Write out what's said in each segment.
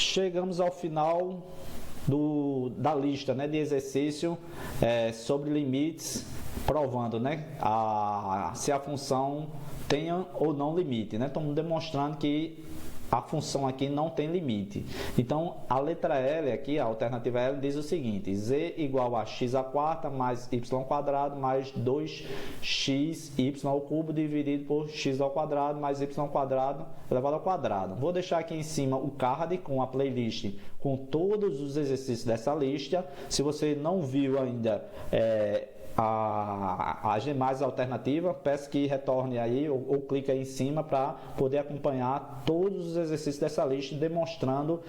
chegamos ao final da lista, né, de exercício sobre limites, provando, né, se a função tenha ou não limite, né? Estamos demonstrando que a função aqui não tem limite. Então, a letra L aqui, a alternativa L, diz o seguinte: z igual a x à quarta mais y quadrado mais 2xy ao cubo dividido por x ao quadrado mais y quadrado elevado ao quadrado. Vou deixar aqui em cima o card com a playlist com todos os exercícios dessa lista. Se você não viu ainda as demais alternativas, peço que retorne aí ou clique aí em cima para poder acompanhar todos os exercícios dessa lista, demonstrando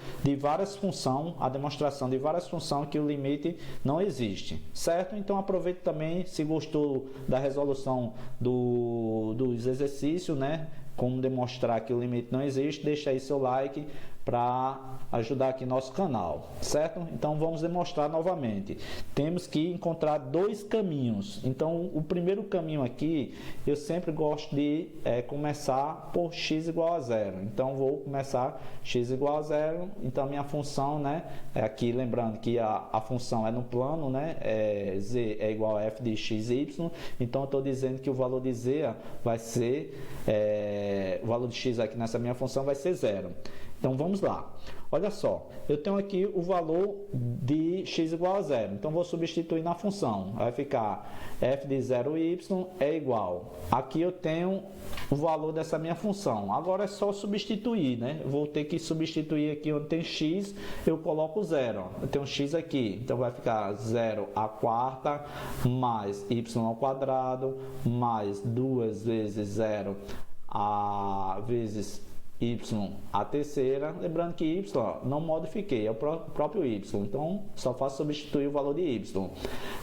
a demonstração de várias funções que o limite não existe, certo? Então aproveite também, se gostou da resolução dos exercícios, né, como demonstrar que o limite não existe, deixa aí seu like para ajudar aqui nosso canal, certo? Então vamos demonstrar novamente. Temos que encontrar dois caminhos. Então o primeiro caminho aqui, eu sempre gosto de começar por x igual a zero. Então vou começar x igual a zero. Então a minha função, né, aqui lembrando que a função é no plano, né, z é igual a f de x, y. Então eu estou dizendo que o valor de z vai ser, o valor de x aqui nessa minha função vai ser zero. Então vamos lá, olha só, eu tenho aqui o valor de x igual a zero, então vou substituir na função, vai ficar f de 0y é igual, aqui eu tenho o valor dessa minha função, agora é só substituir, né? Eu vou ter que substituir aqui onde tem x, eu coloco zero, eu tenho x aqui, então vai ficar 0 à quarta mais y ao quadrado mais 2 vezes 0 vezes y a terceira, lembrando que y não modifiquei, é o próprio y, então só faço substituir o valor de y,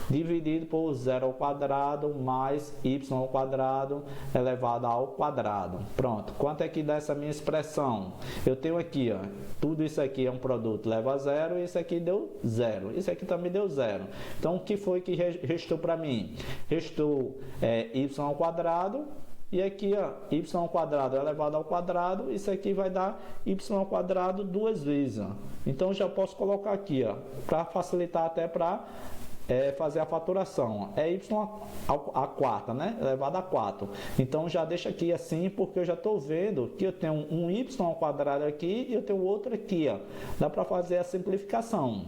dividido por 0 ao quadrado mais y ao quadrado elevado ao quadrado. Pronto, quanto é que dá essa minha expressão? Eu tenho aqui, ó, tudo isso aqui é um produto, leva a zero, e isso aqui deu zero, isso aqui também deu zero. Então o que foi que restou para mim? Restou y ao quadrado. E aqui, ó, y ao quadrado elevado ao quadrado, isso aqui vai dar y ao quadrado duas vezes. Ó. Então, já posso colocar aqui, para facilitar até para fazer a faturação. É y à quarta, né? Elevado a 4. Então, já deixa aqui assim, porque eu já estou vendo que eu tenho um y ao quadrado aqui e eu tenho outro aqui. Ó. Dá para fazer a simplificação.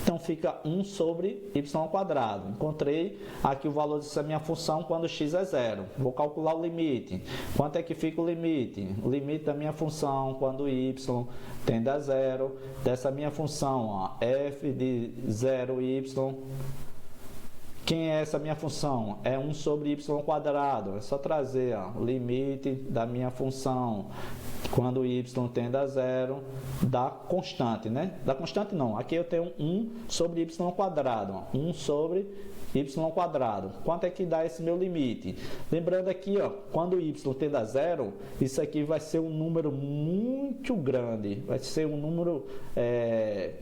Então fica 1 sobre y ao quadrado. Encontrei aqui o valor dessa minha função quando x é zero. Vou calcular o limite. Quanto é que fica o limite? O limite da minha função quando y tende a zero. Dessa minha função, ó, f de 0y. Quem é essa minha função? É 1 sobre y ao quadrado. É só trazer o limite da minha função quando y tende a zero da constante, né? Da constante não. Aqui eu tenho 1 sobre y ao quadrado. Ó. 1 sobre y ao quadrado. Quanto é que dá esse meu limite? Lembrando aqui, ó, quando y tende a zero, isso aqui vai ser um número muito grande. Vai ser um número,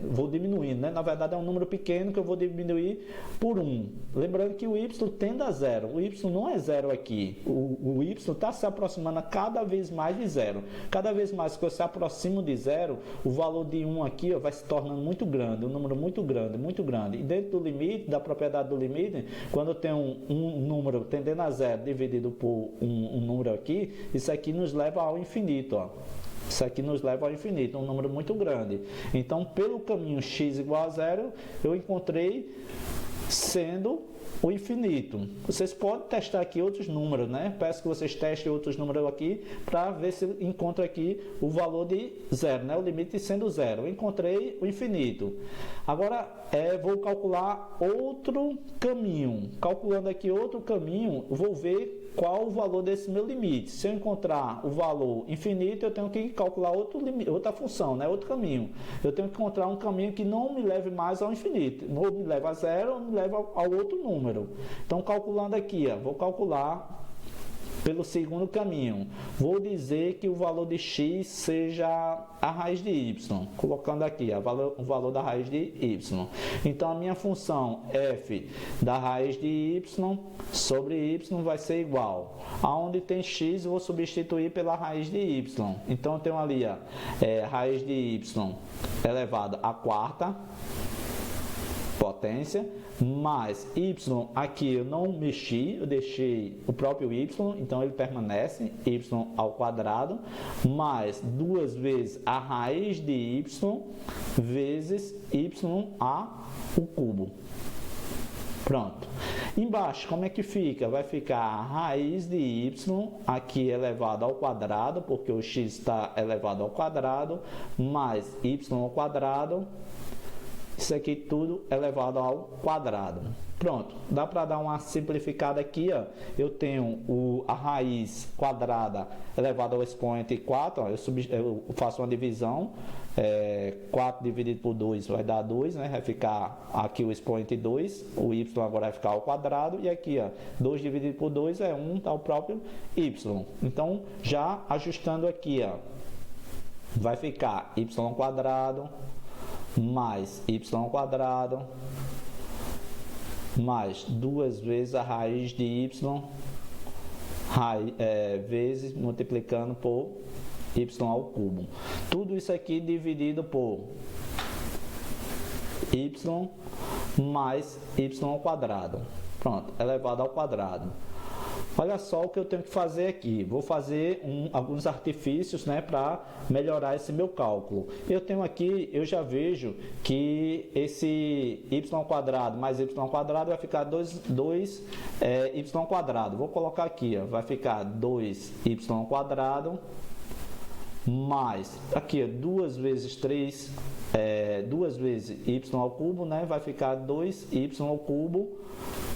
vou diminuindo, né? Na verdade é um número pequeno que eu vou diminuir por 1. Lembrando que o y tende a zero. O y não é zero aqui. O y está se aproximando cada vez mais de zero. Cada vez mais que eu se aproximo de zero, o valor de 1 aqui, ó, vai se tornando muito grande. Um número muito grande, muito grande. E dentro do limite, da propriedade do limite, quando eu tenho um número tendendo a zero dividido por um número aqui, isso aqui nos leva ao infinito, ó. Isso aqui nos leva ao infinito, um número muito grande. Então, pelo caminho x igual a zero, eu encontrei sendo o infinito. Vocês podem testar aqui outros números, né? Peço que vocês testem outros números aqui para ver se encontro aqui o valor de zero, né? O limite sendo zero. Eu encontrei o infinito. Agora, vou calcular outro caminho. Calculando aqui outro caminho, vou ver qual o valor desse meu limite. Se eu encontrar o valor infinito, eu tenho que calcular outra função, né? Outro caminho. Eu tenho que encontrar um caminho que não me leve mais ao infinito. Não me leva a zero, ou me leva ao outro número. Então, calculando aqui, ó, vou calcular pelo segundo caminho. Vou dizer que o valor de x seja a raiz de y, colocando aqui o valor da raiz de y. Então, a minha função f da raiz de y sobre y vai ser igual. Aonde tem x, eu vou substituir pela raiz de y. Então, eu tenho ali a raiz de y elevado à quarta potência, mais y aqui eu não mexi, eu deixei o próprio y, então ele permanece, y ao quadrado, mais 2 vezes a raiz de y vezes y ao cubo. Pronto. Embaixo, como é que fica? Vai ficar a raiz de y aqui elevado ao quadrado, porque o x está elevado ao quadrado, mais y ao quadrado. Isso aqui tudo elevado ao quadrado. Pronto, dá para dar uma simplificada aqui, ó. Eu tenho a raiz quadrada elevada ao expoente 4, ó. Eu faço uma divisão, 4 dividido por 2 vai dar 2, né? Vai ficar aqui o expoente 2, o y agora vai ficar ao quadrado, e aqui, ó, 2 dividido por 2 é 1, tá o próprio y. Então, já ajustando aqui, ó, vai ficar y ao quadrado mais y ao quadrado mais 2 vezes a raiz de y vezes multiplicando por y ao cubo. Tudo isso aqui dividido por y mais y ao quadrado. Pronto, elevado ao quadrado. Olha só o que eu tenho que fazer aqui. Vou fazer alguns artifícios, né, para melhorar esse meu cálculo. Eu tenho aqui, eu já vejo que esse y ao quadrado mais y ao quadrado vai ficar 2y ao quadrado. Vou colocar aqui, ó, vai ficar 2y ao quadrado mais, aqui, 2 vezes 3, 2 vezes y ao cubo, né, vai ficar 2y ao cubo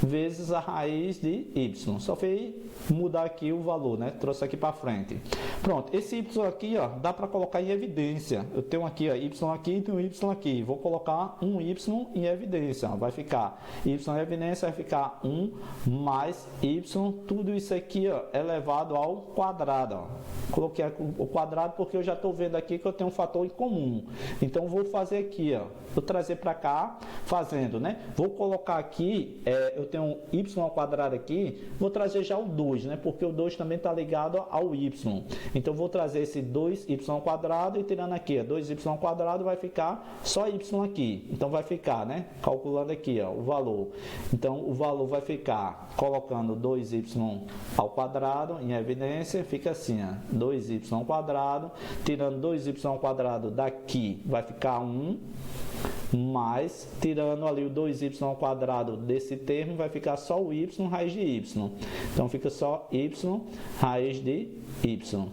vezes a raiz de y. Só fez mudar aqui o valor, né? Trouxe aqui para frente. Pronto, esse y aqui, ó, dá para colocar em evidência. Eu tenho aqui, ó, y aqui e tenho y aqui. Vou colocar um y em evidência. Ó. Vai ficar y em evidência, vai ficar 1 mais y. Tudo isso aqui, ó, elevado ao quadrado. Ó. Coloquei o quadrado porque eu já estou vendo aqui que eu tenho um fator em comum. Então, vou fazer aqui, ó. Vou trazer para cá, fazendo, né? Vou colocar aqui, eu tenho y ao quadrado aqui, vou trazer já o 2, né? Porque o 2 também está ligado ao y. Então, vou trazer esse 2y ao quadrado e tirando aqui, ó, 2y ao quadrado vai ficar só y aqui. Então, vai ficar, né? Calculando aqui, ó, o valor. Então, o valor vai ficar colocando 2y ao quadrado em evidência, fica assim, ó, 2y ao quadrado, tirando 2y ao quadrado daqui, vai ficar 1, mais, tirando ali o 2y ao quadrado desse termo, vai ficar só o y raiz de y. Então, fica só y raiz de y.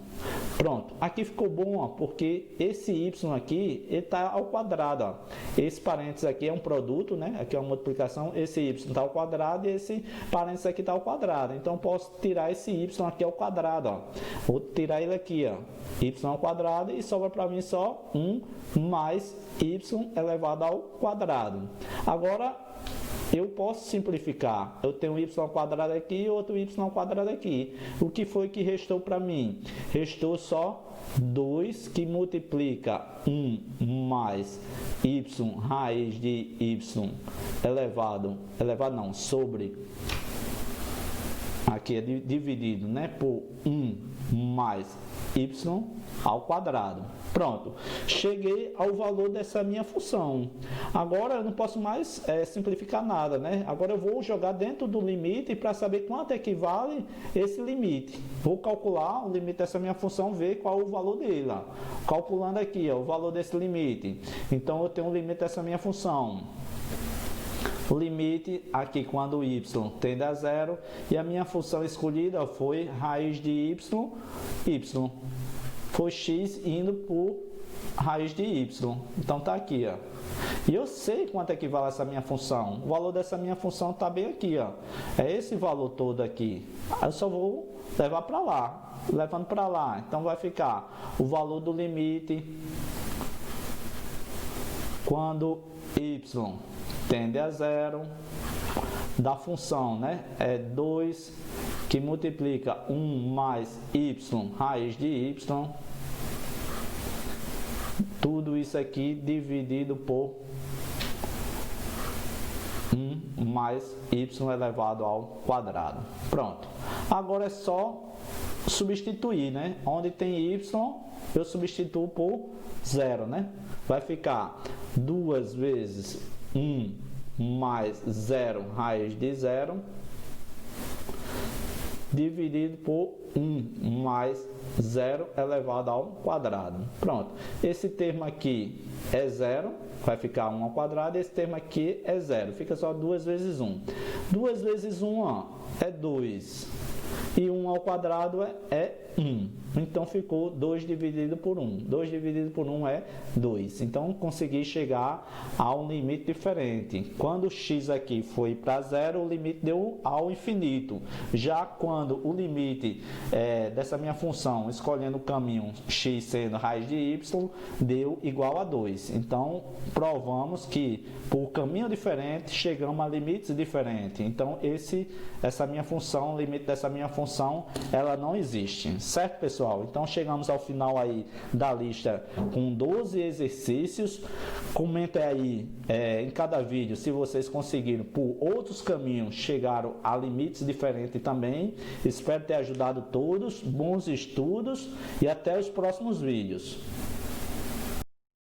Pronto, aqui ficou bom, ó, porque esse y aqui, ele está ao quadrado. Ó. Esse parênteses aqui é um produto, né? Aqui é uma multiplicação, esse y está ao quadrado e esse parênteses aqui está ao quadrado. Então, posso tirar esse y aqui ao quadrado. Ó. Vou tirar ele aqui, ó, y ao quadrado, e sobra para mim só 1 mais y elevado ao quadrado. Agora, eu posso simplificar. Eu tenho y ao quadrado aqui e outro y ao quadrado aqui. O que foi que restou para mim? Restou só 2 que multiplica 1 mais y raiz de y sobre, aqui é dividido, né, por 1 mais y ao quadrado. Pronto, cheguei ao valor dessa minha função. Agora eu não posso mais simplificar nada, né? Agora eu vou jogar dentro do limite para saber quanto equivale esse limite. Vou calcular o limite dessa minha função, ver qual é o valor dele. Ó. Calculando aqui, ó, o valor desse limite. Então eu tenho o limite dessa minha função. O limite aqui quando y tende a zero, e a minha função escolhida foi raiz de y. Foi x indo por raiz de y. Então tá aqui, ó. E eu sei quanto equivale essa minha função. O valor dessa minha função tá bem aqui, ó. É esse valor todo aqui. Eu só vou levar para lá. Levando para lá. Então vai ficar o valor do limite quando y tende a zero da função, né? É 2 que multiplica 1 mais y raiz de y, tudo isso aqui dividido por 1 mais y elevado ao quadrado. Pronto. Agora é só substituir, né? Onde tem y, eu substituo por 0, né? Vai ficar 2 vezes 1 mais 0 raiz de 0 dividido por 1 mais 0 elevado ao quadrado. Pronto. Esse termo aqui é 0, vai ficar 1 ao quadrado, e esse termo aqui é 0. Fica só 2 vezes 1. 2 vezes 1 ó, é 2. E 1 ao quadrado é 1. Então, ficou 2 dividido por 1. 2 dividido por 1 é 2. Então, consegui chegar a um limite diferente. Quando o x aqui foi para 0, o limite deu ao infinito. Já quando o limite dessa minha função, escolhendo o caminho x sendo raiz de y, deu igual a 2. Então, provamos que por caminho diferente, chegamos a limites diferentes. Então, essa minha função, o limite dessa minha função, ela não existe. Certo, pessoal? Então, chegamos ao final aí da lista com 12 exercícios. Comentem aí em cada vídeo se vocês conseguiram, por outros caminhos, chegaram a limites diferentes também. Espero ter ajudado todos. Bons estudos e até os próximos vídeos.